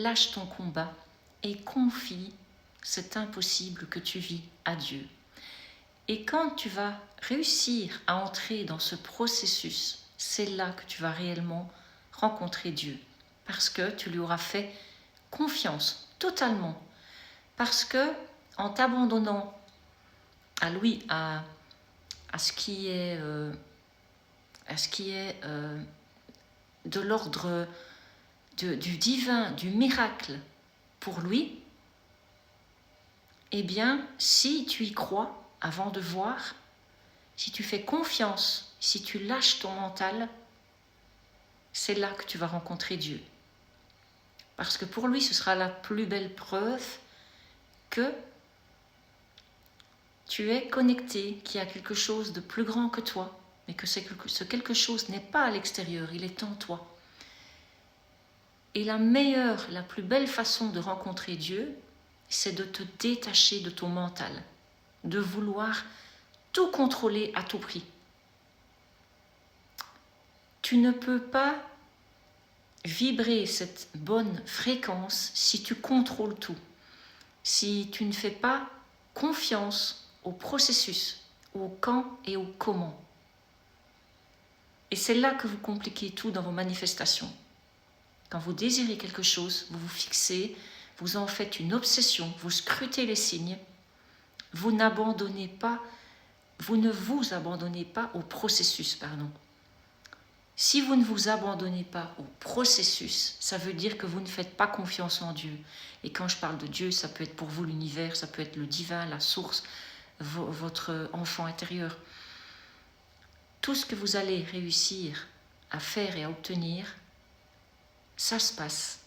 lâche ton combat et confie cet impossible que tu vis à Dieu. Et quand tu vas réussir à entrer dans ce processus, c'est là que tu vas réellement rencontrer Dieu. Parce que tu lui auras fait confiance totalement. Parce que en t'abandonnant à lui, à ce qui est, de l'ordre du divin, du miracle pour lui, eh bien, si tu y crois avant de voir, si tu fais confiance, si tu lâches ton mental, c'est là que tu vas rencontrer Dieu. Parce que pour lui, ce sera la plus belle preuve que tu es connecté, qu'il y a quelque chose de plus grand que toi, mais que ce quelque chose n'est pas à l'extérieur, il est en toi. Et la meilleure, la plus belle façon de rencontrer Dieu, c'est de te détacher de ton mental, de vouloir tout contrôler à tout prix. Tu ne peux pas vibrer cette bonne fréquence si tu contrôles tout, si tu ne fais pas confiance au processus, au quand et au comment. Et c'est là que vous compliquez tout dans vos manifestations. Quand vous désirez quelque chose, vous vous fixez, vous en faites une obsession, vous scrutez les signes, vous ne vous abandonnez pas au processus, Si vous ne vous abandonnez pas au processus, ça veut dire que vous ne faites pas confiance en Dieu. Et quand je parle de Dieu, ça peut être pour vous l'univers, ça peut être le divin, la source, votre enfant intérieur. Tout ce que vous allez réussir à faire et à obtenir, ça se passe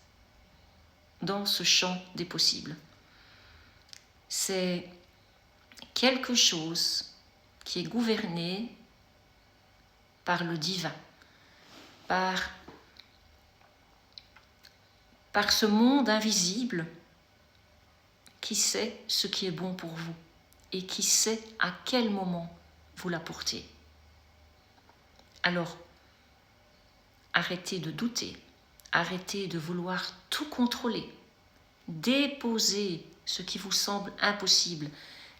dans ce champ des possibles. C'est quelque chose qui est gouverné par le divin, par ce monde invisible qui sait ce qui est bon pour vous et qui sait à quel moment vous l'apportez. Alors, arrêtez de douter, arrêtez de vouloir tout contrôler, déposez ce qui vous semble impossible,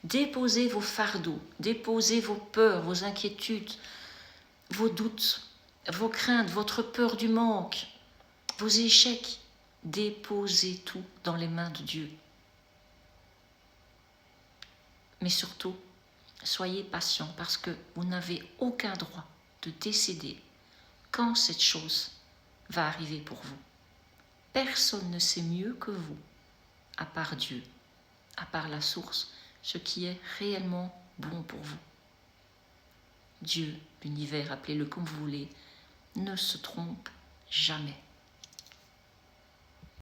déposez vos fardeaux, déposez vos peurs, vos inquiétudes, vos doutes, vos craintes, votre peur du manque, vos échecs. Déposez tout dans les mains de Dieu. Mais surtout, soyez patient parce que vous n'avez aucun droit de décider quand cette chose va arriver pour vous. Personne ne sait mieux que vous, à part Dieu, à part la source, ce qui est réellement bon pour vous. Dieu, l'univers, appelez-le comme vous voulez, ne se trompe jamais.